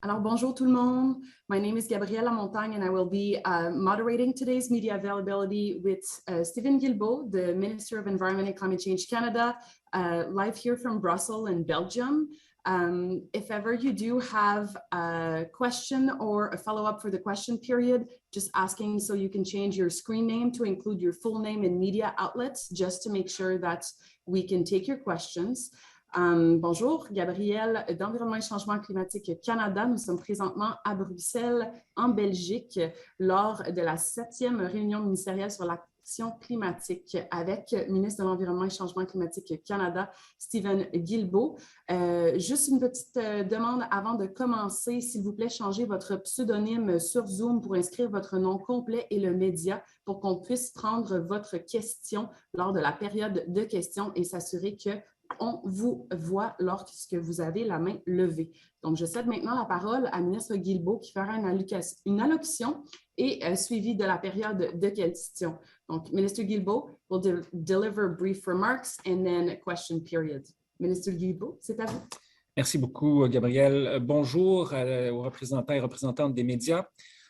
Alors, bonjour tout le monde. My name is Gabrielle Lamontagne and I will be moderating today's media availability with Steven Guilbeault, the Minister of Environment and Climate Change Canada, live here from Brussels in Belgium. If ever you do have a question or a follow-up for the question period, just asking so you can change your screen name to include your full name and media outlets, just to make sure that we can take your questions. Bonjour, Gabrielle d'Environnement et Changement climatique Canada. Nous sommes présentement à Bruxelles, en Belgique, lors de la 7e réunion ministérielle sur l'action climatique avec le ministre de l'Environnement et Changement climatique Canada, Steven Guilbeault. Juste une petite demande avant de commencer. S'il vous plaît, changez votre pseudonyme sur Zoom pour inscrire votre nom complet et le média pour qu'on puisse prendre votre question lors de la période de questions et s'assurer que on vous voit lorsque vous avez la main levée. Donc, je cède maintenant la parole à ministre Guilbeault qui fera une allocution et suivi de la période de questions. Donc, Minister Guilbeault will deliver brief remarks and then a question period. Ministre Guilbeault, c'est à vous. Merci beaucoup, Gabrielle. Bonjour aux représentants et représentantes des médias.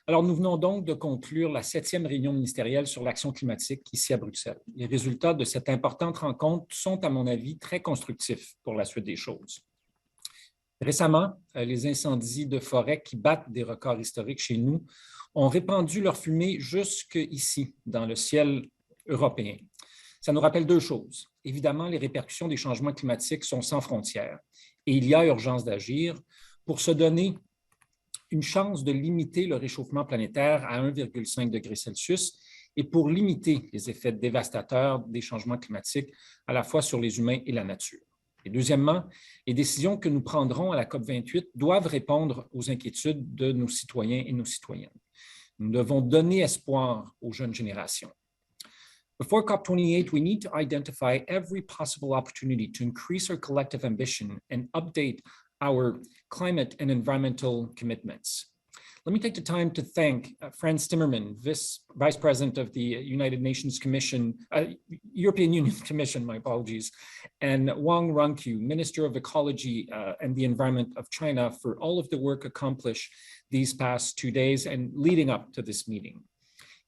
Alors, nous venons donc de conclure la 7e réunion ministérielle sur l'action climatique ici à Bruxelles. Les résultats de cette importante rencontre sont, à mon avis, très constructifs pour la suite des choses. Récemment, les incendies de forêt qui battent des records historiques chez nous ont répandu leur fumée jusqu'ici, dans le ciel européen. Ça nous rappelle deux choses. Évidemment, les répercussions des changements climatiques sont sans frontières et il y a urgence d'agir pour se donner une chance de limiter le réchauffement planétaire à 1,5 degré Celsius et pour limiter les effets dévastateurs des changements climatiques à la fois sur les humains et la nature. Et deuxièmement, les décisions que nous prendrons à la COP28 doivent répondre aux inquiétudes de nos citoyens et nos citoyennes. Nous devons donner espoir aux jeunes générations. Before COP28, we need to identify every possible opportunity to increase our collective ambition and update our climate and environmental commitments. Let me take the time to thank Franz Timmermans, Vice President of the United Nations Commission, European Union Commission, my apologies, and Wang Rangqiu, Minister of Ecology and the Environment of China, for all of the work accomplished these past 2 days and leading up to this meeting.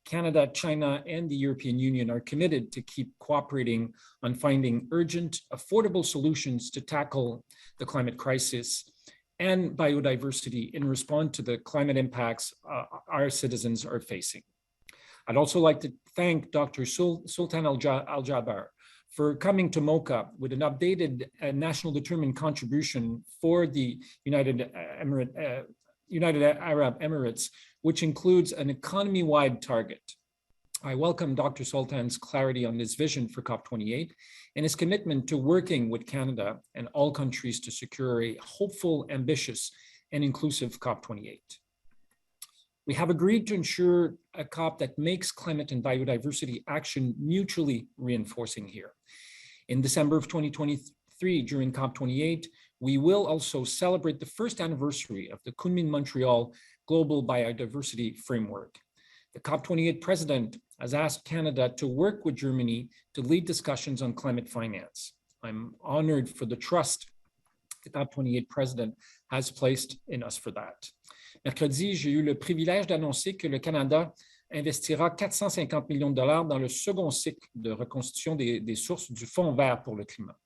Canada, China, and the European Union are committed to keep cooperating on finding urgent, affordable solutions to tackle the climate crisis and biodiversity in response to the climate impacts our citizens are facing. I'd also like to thank Dr. Sultan Al-Jaber for coming to MOCA with an updated national determined contribution for the United Arab Emirates, which includes an economy-wide target. I welcome Dr. Sultan's clarity on his vision for COP28 and his commitment to working with Canada and all countries to secure a hopeful, ambitious, and inclusive COP28. We have agreed to ensure a COP that makes climate and biodiversity action mutually reinforcing here. In December of 2023, during COP28, we will also celebrate the first anniversary of the Kunming-Montreal Global Biodiversity Framework. The COP28 president has asked Canada to work with Germany to lead discussions on climate finance. I'm honored for the trust the COP28 president has placed in us for that. Mercredi, j'ai eu le privilège d'annoncer que le Canada investira 450 millions de dollars dans le second cycle de reconstitution des sources du Fonds vert pour le climat.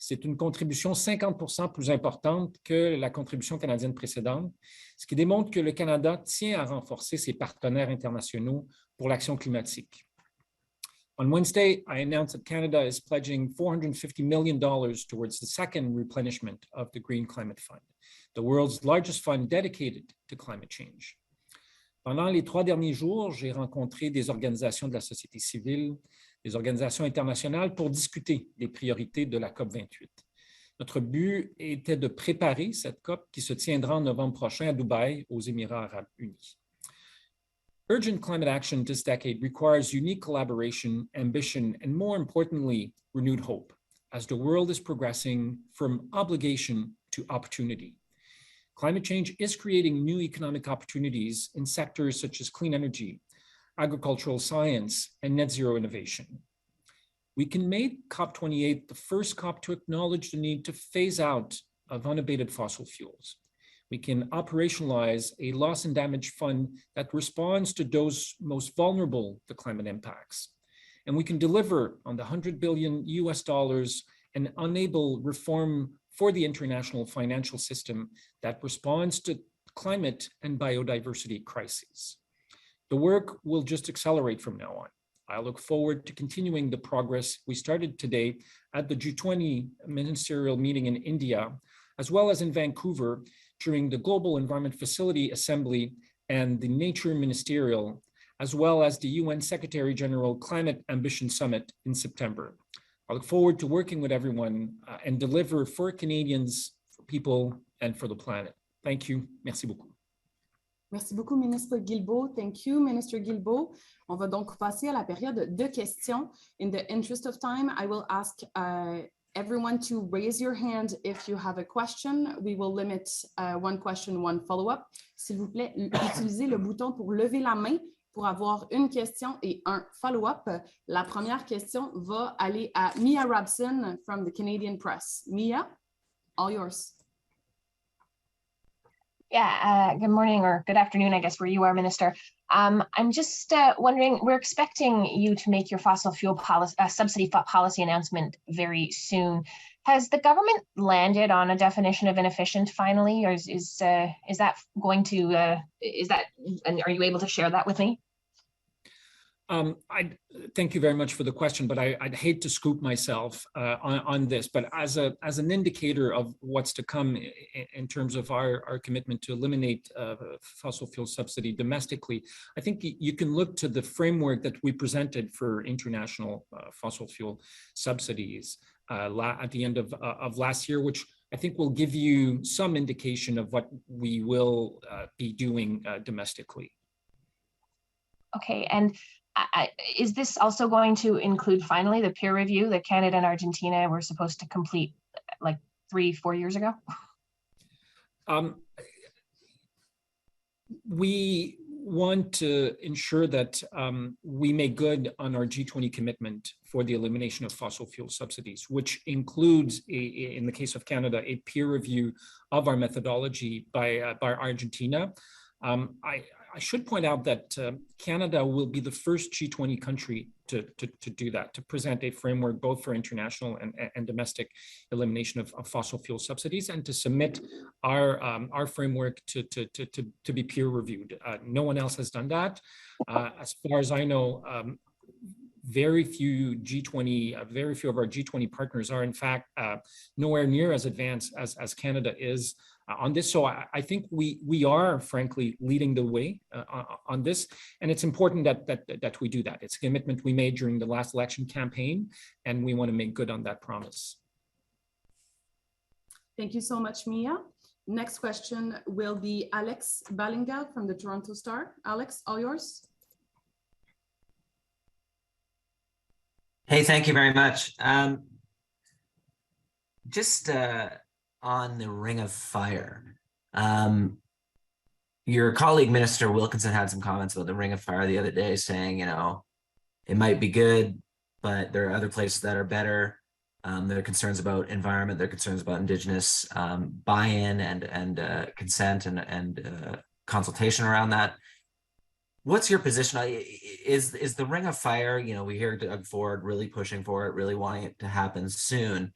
C'est une contribution 50% plus importante que la contribution canadienne précédente, ce qui démontre que le Canada tient à renforcer ses partenaires internationaux pour l'action climatique. On Wednesday, I announced that Canada is pledging $450 million towards the second replenishment of the Green Climate Fund, the world's largest fund dedicated to climate change. Pendant les 3 derniers jours, j'ai rencontré des organisations de la société civile, des organisations internationales pour discuter des priorités de la COP28. Notre but était de préparer cette COP qui se tiendra en novembre prochain à Dubaï, aux Émirats arabes unis. Urgent climate action this decade requires unique collaboration, ambition, and more importantly, renewed hope, as the world is progressing from obligation to opportunity. Climate change is creating new economic opportunities in sectors such as clean energy, agricultural science, and net zero innovation. We can make COP28 the first COP to acknowledge the need to phase out of unabated fossil fuels. We can operationalize a loss and damage fund that responds to those most vulnerable to climate impacts. And we can deliver on the $100 billion and enable reform for the international financial system that responds to climate and biodiversity crises. The work will just accelerate from now on. I look forward to continuing the progress we started today at the G20 Ministerial meeting in India, as well as in Vancouver during the Global Environment Facility Assembly and the Nature Ministerial, as well as the UN Secretary General Climate Ambition Summit in September. I look forward to working with everyone and deliver for Canadians, for people, and for the planet. Thank you. Merci beaucoup. Merci beaucoup, Ministre Guilbeault. Thank you, Minister Guilbeault. On va donc passer à la période de questions. In the interest of time, I will ask everyone to raise your hand if you have a question. We will limit one question, one follow-up. S'il vous plaît, utilisez le bouton pour lever la main pour avoir une question et un follow-up. La première question va aller à Mia Robson from the Canadian Press. Mia, all yours. Yeah, good morning or good afternoon, I guess, where you are, Minister. I'm just wondering, we're expecting you to make your fossil fuel policy, subsidy policy announcement very soon. Has the government landed on a definition of inefficient finally, or is that going to, and are you able to share that with me? I thank you very much for the question, but I'd hate to scoop myself on this. But as an indicator of what's to come in terms of our commitment to eliminate fossil fuel subsidy domestically, I think you can look to the framework that we presented for international fossil fuel subsidies at the end of last year, which I think will give you some indication of what we will be doing domestically. Okay, and is this also going to include finally the peer review that Canada and Argentina were supposed to complete like 3-4 years ago? We want to ensure that we make good on our G20 commitment for the elimination of fossil fuel subsidies, which includes, in the case of Canada, a peer review of our methodology by Argentina. I should point out that Canada will be the first G20 country to do that, to present a framework both for international and domestic elimination of fossil fuel subsidies, and to submit our framework to be peer reviewed. No one else has done that. As far as I know, very few of our G20 partners are in fact nowhere near as advanced as Canada is on this. So I think we are frankly leading the way on this, and it's important that we do that. It's a commitment we made during the last election campaign, and we want to make good on that promise. Thank you so much, Mia. Next question will be Alex Ballingal from the Toronto Star. Alex, all yours. Hey, thank you very much. Just on the Ring of Fire, your colleague Minister Wilkinson had some comments about the Ring of Fire the other day, saying, you know, it might be good, but there are other places that are better. There are concerns about environment, there are concerns about Indigenous buy-in and consent and consultation around that. What's your position? Is the Ring of Fire, you know, we hear Doug Ford really pushing for it, really wanting it to happen soon.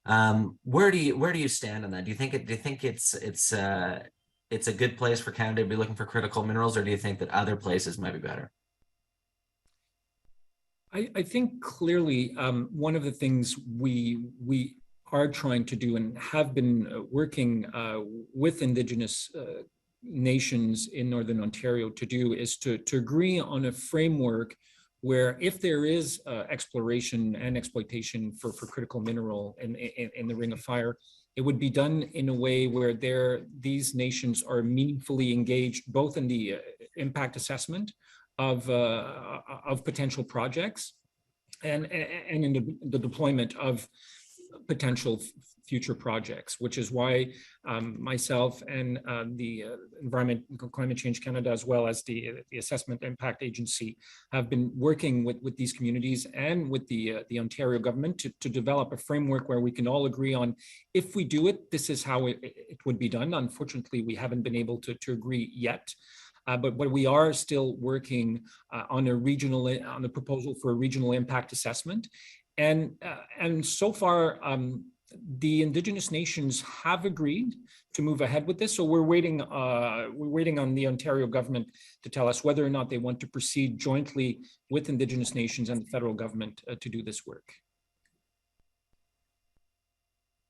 Where do you stand on that? Do you think it's a good place for Canada to be looking for critical minerals, or do you think that other places might be better? I think clearly one of the things we are trying to do and have been working with Indigenous nations in Northern Ontario to do is to agree on a framework where if there is exploration and exploitation for critical mineral in the Ring of Fire, it would be done in a way where these nations are meaningfully engaged both in the impact assessment of potential projects and in the deployment of potential future projects, which is why myself and the Environment Climate Change Canada, as well as the Assessment Impact Agency, have been working with these communities and with the Ontario government to develop a framework where we can all agree on, if we do it, this is how it would be done. Unfortunately, we haven't been able to agree yet. But we are still working on a proposal for a regional impact assessment. And so far, the Indigenous nations have agreed to move ahead with this. So we're waiting on the Ontario government to tell us whether or not they want to proceed jointly with Indigenous nations and the federal government to do this work.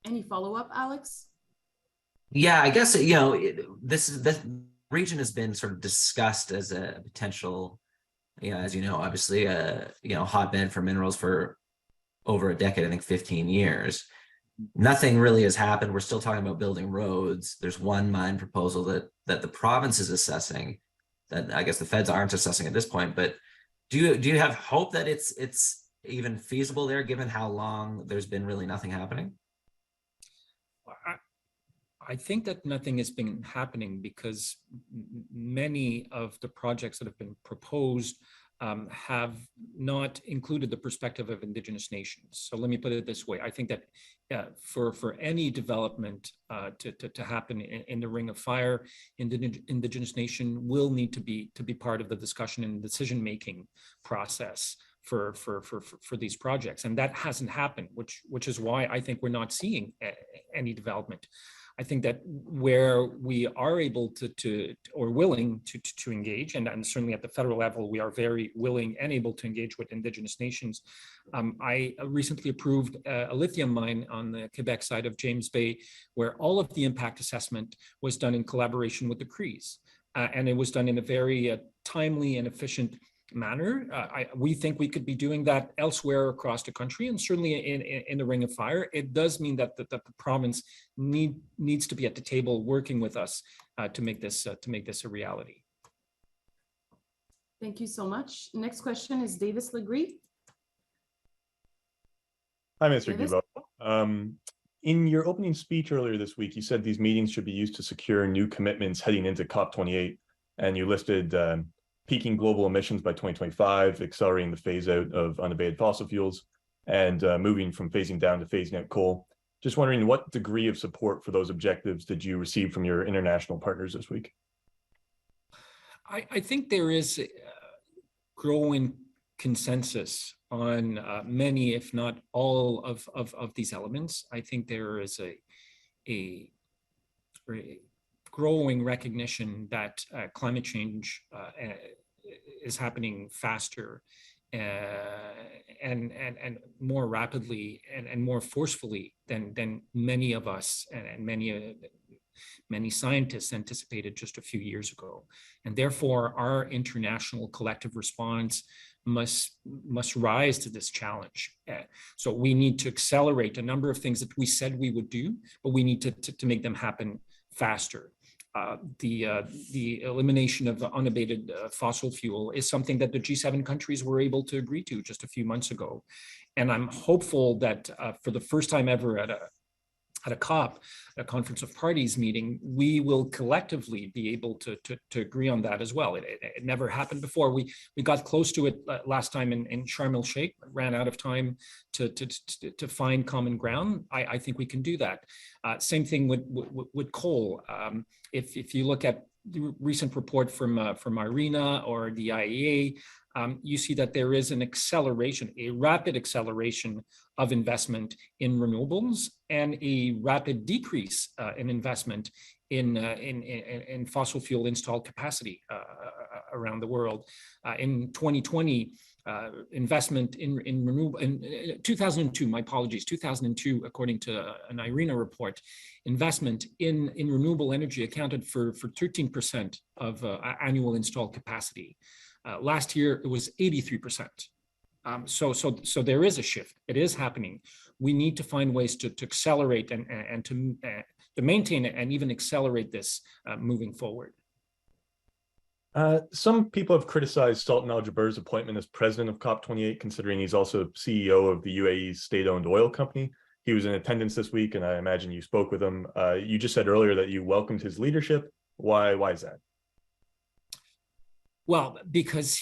Any follow-up, Alex? Yeah, I guess, this region has been sort of discussed as a potential, as you know, obviously, hotbed for minerals for over a decade, I think 15 years. Nothing really has happened. We're still talking about building roads. There's one mine proposal that the province is assessing, that I guess the feds aren't assessing at this point. But do you have hope that it's even feasible there, given how long there's been really nothing happening? I think that nothing has been happening because many of the projects that have been proposed have not included the perspective of Indigenous nations. So let me put it this way. I think that for any development to happen in the Ring of Fire, Indigenous nation will need to be part of the discussion and decision-making process for these projects. And that hasn't happened, which is why I think we're not seeing any development. I think that where we are able to or willing to engage, and certainly at the federal level, we are very willing and able to engage with Indigenous nations. I recently approved a lithium mine on the Quebec side of James Bay, where all of the impact assessment was done in collaboration with the Crees. And it was done in a very timely and efficient manner. We think we could be doing that elsewhere across the country, and certainly in the Ring of Fire. It does mean that the province needs to be at the table working with us to make this a reality. Thank you so much. Next question is Davis Legree. Hi, Mr. Guilbeault. In your opening speech earlier this week, you said these meetings should be used to secure new commitments heading into COP28, and you listed peaking global emissions by 2025, accelerating the phase out of unabated fossil fuels, and moving from phasing down to phasing out coal. Just wondering, what degree of support for those objectives did you receive from your international partners this week? I think there is a growing consensus on many, if not all, of these elements. I think there is a growing recognition that climate change is happening faster and more rapidly and more forcefully than many of us and many scientists anticipated just a few years ago. And therefore, our international collective response must rise to this challenge. So we need to accelerate a number of things that we said we would do, but we need to make them happen faster. The elimination of unabated fossil fuel is something that the G7 countries were able to agree to just a few months ago. And I'm hopeful that for the first time ever at a COP, a Conference of Parties meeting, we will collectively be able to agree on that as well. It never happened before. We got close to it last time in Sharm el Sheikh, ran out of time to find common ground. I think we can do that. Same thing with coal. If you look at the recent report from IRENA or the IEA, you see that there is an acceleration, a rapid acceleration of investment in renewables and a rapid decrease in investment in fossil fuel installed capacity around the world. In 2020, investment in renewable, in 2002, my apologies, 2002, according to an IRENA report, investment in renewable energy accounted for 13% of annual installed capacity. Last year, it was 83%. So there is a shift. It is happening. We need to find ways to accelerate and to maintain it and even accelerate this moving forward. Some people have criticized Sultan Al Jaber's appointment as president of COP28, considering he's also CEO of the UAE's state-owned oil company. He was in attendance this week, and I imagine you spoke with him. You just said earlier that you welcomed his leadership. Why is that? Well, because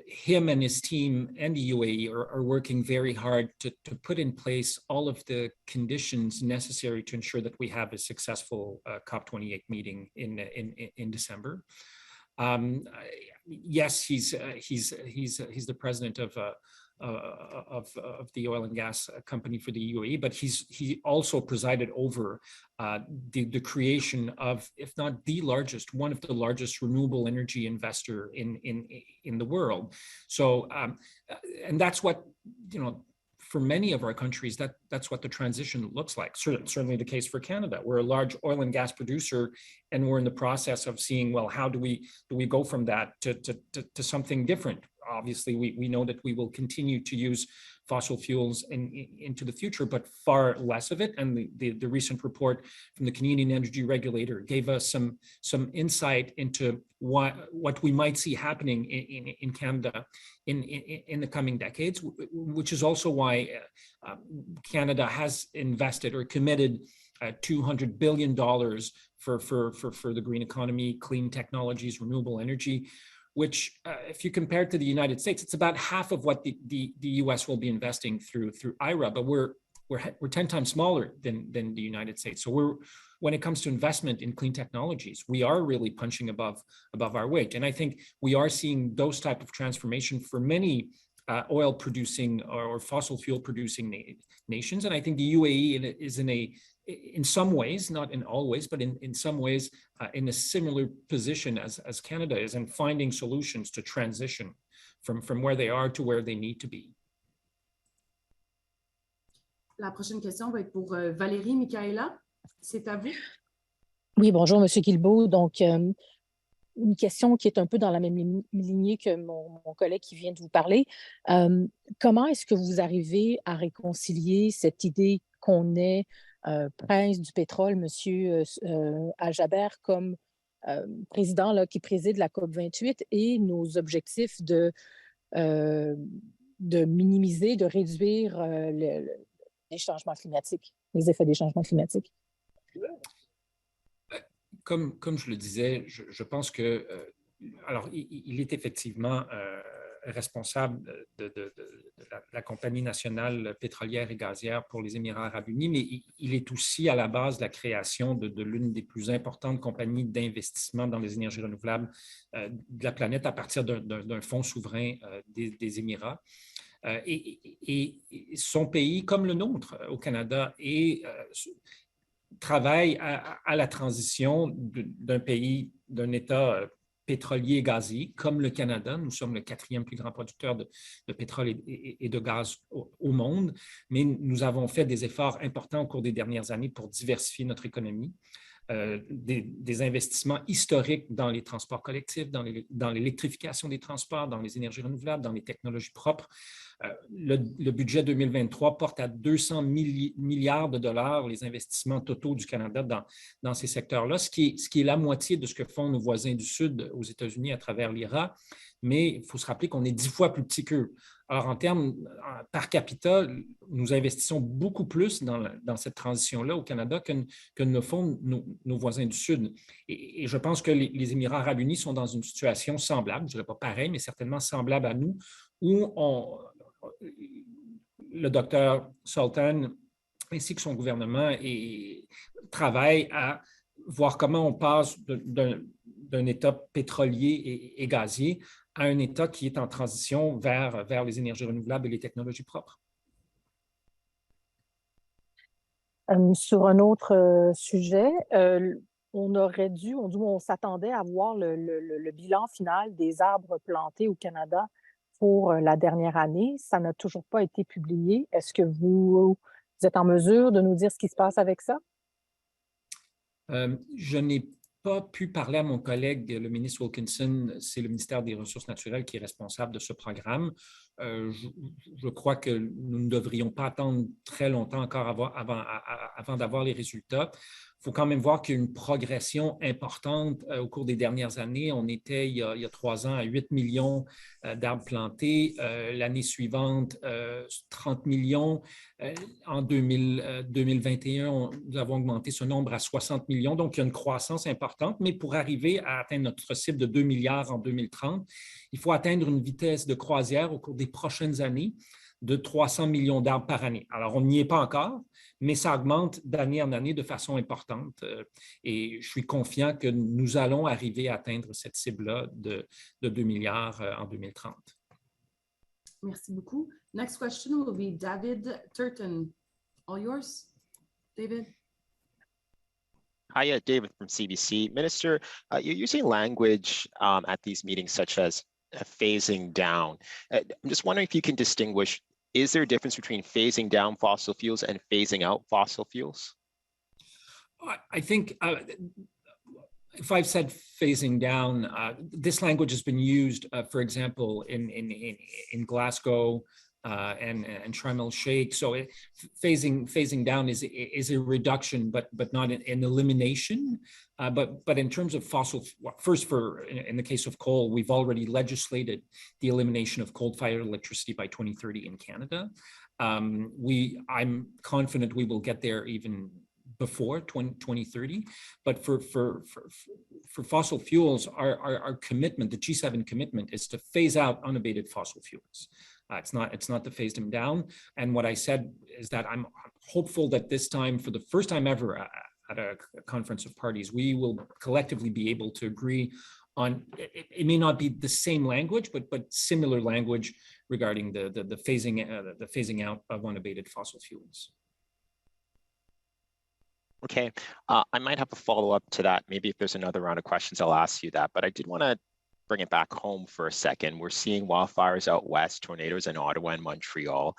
him and his team and the UAE are working very hard to put in place all of the conditions necessary to ensure that we have a successful COP28 meeting in December. Yes, he's the president of the oil and gas company for the UAE, but he also presided over the creation of, if not the largest, one of the largest renewable energy investor in the world. So, and that's what, for many of our countries, that's what the transition looks like. Certainly the case for Canada. We're a large oil and gas producer, and we're in the process of seeing, well, how do we go from that to something different? Obviously, we know that we will continue to use fossil fuels into the future, but far less of it. And the recent report from the Canadian Energy Regulator gave us some insight into what we might see happening in Canada in the coming decades, which is also why Canada has invested or committed $200 billion for the green economy, clean technologies, renewable energy, which if you compare it to the United States, it's about half of what the US will be investing through IRA, but we're 10 times smaller than the United States. So when it comes to investment in clean technologies, we are really punching above our weight. And I think we are seeing those type of transformation for many oil producing or fossil fuel producing nations. And I think the UAE is in some ways, not in all ways, but in some ways, in a similar position as Canada is in finding solutions to transition from where they are to where they need to be. La prochaine question va être pour Valérie Michaela. C'est à vous. Oui, bonjour, M. Guilbeault. Donc, une question qui est un peu dans la même lignée que mon collègue qui vient de vous parler. Comment est-ce que vous arrivez à réconcilier cette idée qu'on est prince du pétrole, M. Al-Jaber, comme président là, qui préside la COP28 et nos objectifs de minimiser, de réduire les changements climatiques, les effets des changements climatiques? Comme je le disais, je pense que, alors, il est effectivement responsable de la compagnie nationale pétrolière et gazière pour les Émirats arabes unis, mais il est aussi à la base de la création de l'une des plus importantes compagnies d'investissement dans les énergies renouvelables de la planète à partir d'un fonds souverain des Émirats. Et son pays, comme le nôtre au Canada, travaille à la transition d'un pays, d'un État pétrolier et gazier, comme le Canada. Nous sommes le 4e plus grand producteur de pétrole et de gaz au monde, mais nous avons fait des efforts importants au cours des dernières années pour diversifier notre économie. Des investissements historiques dans les transports collectifs, dans l'électrification des transports, dans les énergies renouvelables, dans les technologies propres. Le budget 2023 porte à 200 milliards de dollars les investissements totaux du Canada dans ces secteurs-là, ce qui est la moitié de ce que font nos voisins du Sud aux États-Unis à travers l'IRA. Mais il faut se rappeler qu'on est 10 fois plus petit qu'eux. Alors, en termes par capita, nous investissons beaucoup plus dans cette transition-là au Canada que ne le font nos voisins du Sud. Et je pense que les Émirats arabes unis sont dans une situation semblable, je ne dirais pas pareil, mais certainement semblable à nous, où le docteur Sultan ainsi que son gouvernement travaillent à voir comment on passe d'un État pétrolier et gazier à un État qui est en transition vers les énergies renouvelables et les technologies propres. Sur un autre sujet, on s'attendait à voir le bilan final des arbres plantés au Canada pour la dernière année. Ça n'a toujours pas été publié. Est-ce que vous êtes en mesure de nous dire ce qui se passe avec ça? Je n'ai pas pu parler à mon collègue, le ministre Wilkinson. C'est le ministère des Ressources naturelles qui est responsable de ce programme. Je crois que nous ne devrions pas attendre très longtemps encore avant d'avoir les résultats. faut quand même voir qu'il y a une progression importante au cours des dernières années. On était, il y a 3 ans, à 8 millions d'arbres plantés. L'année suivante, 30 millions. En 2021, nous avons augmenté ce nombre à 60 millions. Donc, il y a une croissance importante. Mais pour arriver à atteindre notre cible de 2 milliards en 2030, il faut atteindre une vitesse de croisière au cours des prochaines années de 300 millions d'arbres par année. Alors, on n'y est pas encore, mais ça augmente d'année en année de façon importante. Et je suis confiant que nous allons arriver à atteindre cette cible-là de 2 milliards en 2030. Merci beaucoup. Next question will be David Turton. All yours, David. Hi, David from CBC. Minister, you're using language at these meetings such as phasing down. I'm just wondering if you can distinguish, is there a difference between phasing down fossil fuels and phasing out fossil fuels? I think if I've said phasing down, this language has been used, for example, in Glasgow and Sharm el-Sheikh. So phasing down is a reduction, but not an elimination. But in terms of fossil, first in the case of coal, we've already legislated the elimination of coal-fired electricity by 2030 in Canada. I'm confident we will get there even before 2030. But for fossil fuels, our commitment, the G7 commitment, is to phase out unabated fossil fuels. It's not to phase them down. And what I said is that I'm hopeful that this time, for the first time ever at a conference of parties, we will collectively be able to agree on, it may not be the same language, but similar language regarding the phasing out of unabated fossil fuels. Okay, I might have a follow-up to that. Maybe if there's another round of questions, I'll ask you that. But I did want to bring it back home for a second. We're seeing wildfires out west, tornadoes in Ottawa and Montreal.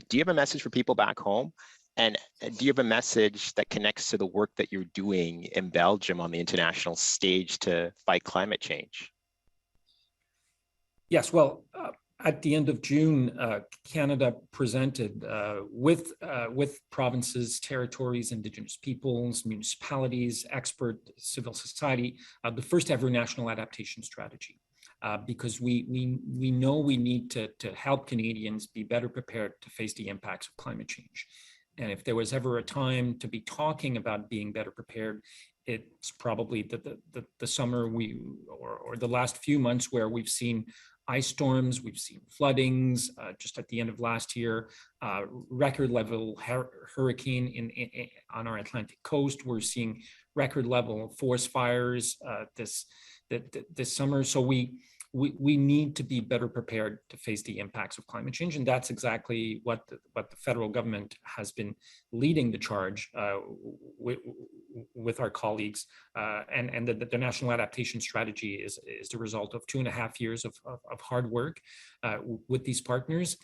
Do you have a message for people back home? And do you have a message that connects to the work that you're doing in Belgium on the international stage to fight climate change? Yes, well, at the end of June, Canada presented with provinces, territories, Indigenous peoples, municipalities, expert civil society, the first ever national adaptation strategy. Because we know we need to help Canadians be better prepared to face the impacts of climate change. And if there was ever a time to be talking about being better prepared, it's probably the summer or the last few months where we've seen ice storms, we've seen floodings just at the end of last year, record level hurricane on our Atlantic coast. We're seeing record level forest fires this summer. So we need to be better prepared to face the impacts of climate change. And that's exactly what the federal government has been leading the charge with our colleagues. And the National Adaptation Strategy is the result of 2.5 years of hard work with these partners.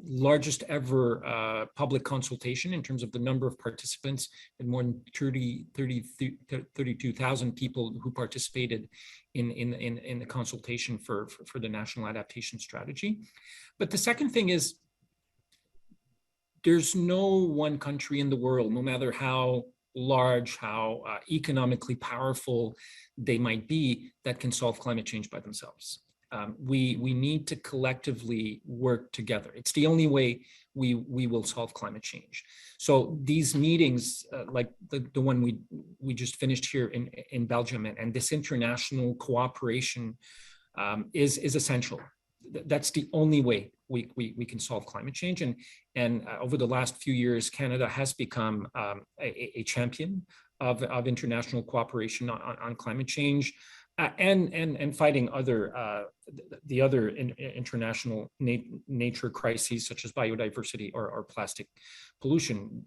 Largest ever public consultation in terms of the number of participants, and more than 32,000 people who participated in the consultation for the National Adaptation Strategy. But the second thing is, there's no one country in the world, no matter how large, how economically powerful they might be, that can solve climate change by themselves. We need to collectively work together. It's the only way we will solve climate change. So these meetings, like the one we just finished here in Belgium, and this international cooperation is essential. That's the only way we can solve climate change. And over the last few years, Canada has become a champion of international cooperation on climate change. And fighting the other international nature crises, such as biodiversity or plastic pollution.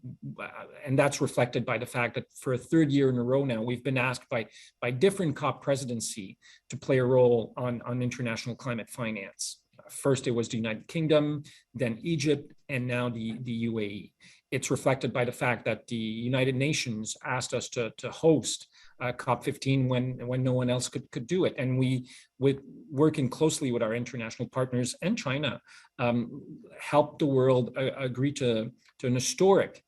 And that's reflected by the fact that for a third year in a row now, we've been asked by different COP presidency to play a role on international climate finance. First, it was the United Kingdom, then Egypt, and now the UAE. It's reflected by the fact that the United Nations asked us to host COP15 when no one else could do it. And we, working closely with our international partners and China, helped the world agree to an historic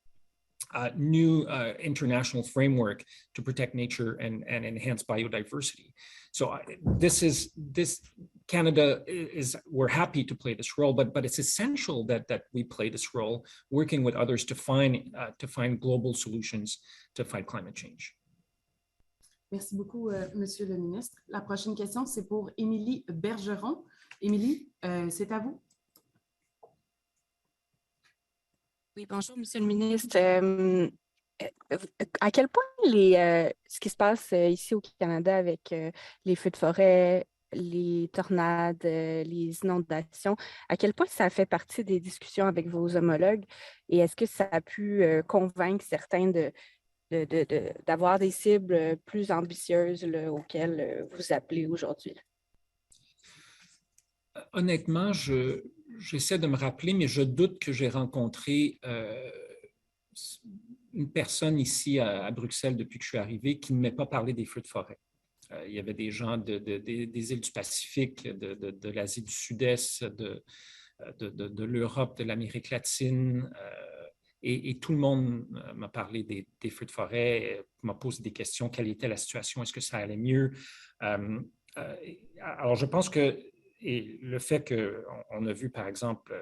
new international framework to protect nature and enhance biodiversity. So Canada we're happy to play this role, but it's essential that we play this role, working with others to find global solutions to fight climate change. Merci beaucoup, Monsieur le ministre. La prochaine question, c'est pour Émilie Bergeron. Émilie, c'est à vous. Oui, bonjour, Monsieur le ministre. À quel point ce qui se passe ici au Canada avec les feux de forêt, les tornades, les inondations, à quel point ça fait partie des discussions avec vos homologues et est-ce que ça a pu convaincre certains d'avoir des cibles plus ambitieuses là, auxquelles vous appelez aujourd'hui? Honnêtement, j'essaie de me rappeler, mais je doute que j'ai rencontré une personne ici à Bruxelles depuis que je suis arrivé qui ne m'ait pas parlé des feux de forêt. Il y avait des gens des îles du Pacifique, de l'Asie du Sud-Est, de l'Europe, de l'Amérique latine, et tout le monde m'a parlé des feux de forêt, m'a posé des questions, quelle était la situation, est-ce que ça allait mieux? Alors, je pense que et le fait qu'on a vu, par exemple,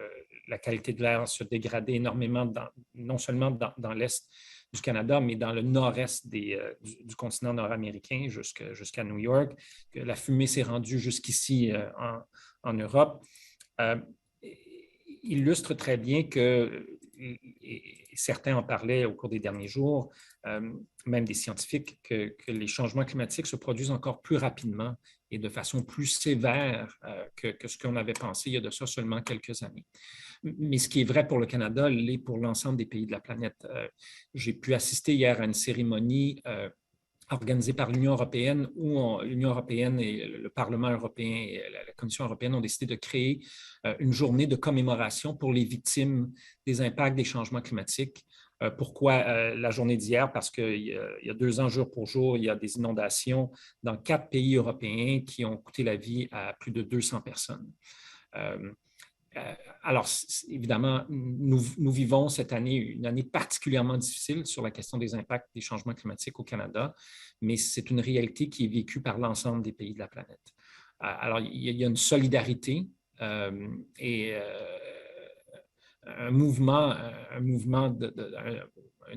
la qualité de l'air se dégrader énormément, non seulement dans l'Est du Canada, mais dans le nord-est du continent nord-américain jusqu'à New York, que la fumée s'est rendue jusqu'ici en Europe, illustre très bien que, et certains en parlaient au cours des derniers jours, même des scientifiques, que les changements climatiques se produisent encore plus rapidement et de façon plus sévère que ce qu'on avait pensé il y a de ça seulement quelques années. Mais ce qui est vrai pour le Canada l'est pour l'ensemble des pays de la planète. J'ai pu assister hier à une cérémonie organisée par l'Union européenne où l'Union européenne et le Parlement européen et la Commission européenne ont décidé de créer une journée de commémoration pour les victimes des impacts des changements climatiques. Pourquoi la journée d'hier? Parce qu'il y a 2 ans, jour pour jour, il y a des inondations dans 4 pays européens qui ont coûté la vie à plus de 200 personnes. Alors, évidemment, nous vivons cette année une année particulièrement difficile sur la question des impacts des changements climatiques au Canada, mais c'est une réalité qui est vécue par l'ensemble des pays de la planète. Alors, il y a une solidarité et un mouvement, un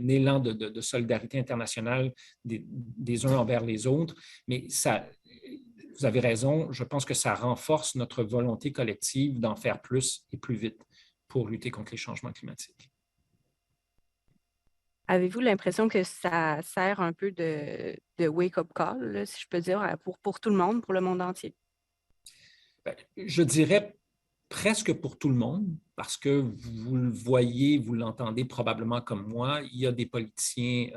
élan de solidarité internationale des uns envers les autres, mais ça, vous avez raison, je pense que ça renforce notre volonté collective d'en faire plus et plus vite pour lutter contre les changements climatiques. Avez-vous l'impression que ça sert un peu de wake-up call, là, si je peux dire, pour tout le monde, pour le monde entier? Bien, je dirais presque pour tout le monde, parce que vous le voyez, vous l'entendez probablement comme moi, il y a des politiciens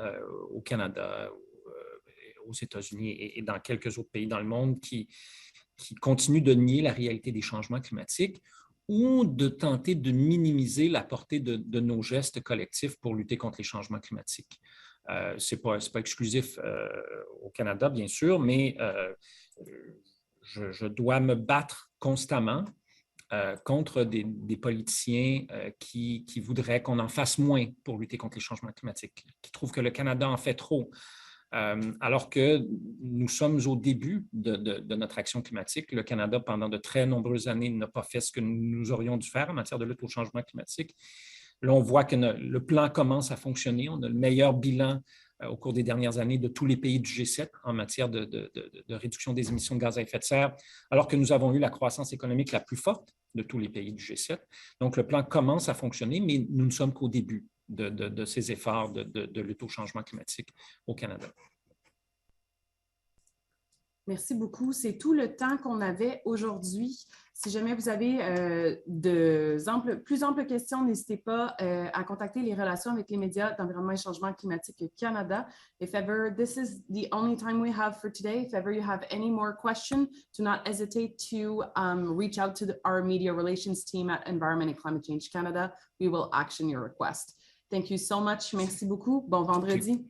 au Canada, aux États-Unis et dans quelques autres pays dans le monde qui continuent de nier la réalité des changements climatiques ou de tenter de minimiser la portée de nos gestes collectifs pour lutter contre les changements climatiques. Ce n'est pas exclusif au Canada, bien sûr, mais je dois me battre constamment contre des politiciens qui voudraient qu'on en fasse moins pour lutter contre les changements climatiques, qui trouvent que le Canada en fait trop. Alors que nous sommes au début de notre action climatique. Le Canada, pendant de très nombreuses années, n'a pas fait ce que nous aurions dû faire en matière de lutte au changement climatique. Là, on voit que le plan commence à fonctionner. On a le meilleur bilan au cours des dernières années de tous les pays du G7 en matière de réduction des émissions de gaz à effet de serre, alors que nous avons eu la croissance économique la plus forte de tous les pays du G7. Donc, le plan commence à fonctionner, mais nous ne sommes qu'au début de ces efforts de lutte au changement climatique au Canada. Merci beaucoup. C'est tout le temps qu'on avait aujourd'hui. Si jamais vous avez plus amples questions, n'hésitez pas à contacter les relations avec les médias d'Environnement et Changement climatique Canada. If ever this is the only time we have for today, if ever you have any more questions, do not hesitate to reach out to our media relations team at Environment and Climate Change Canada. We will action your request. Thank you so much. Merci beaucoup. Bon vendredi.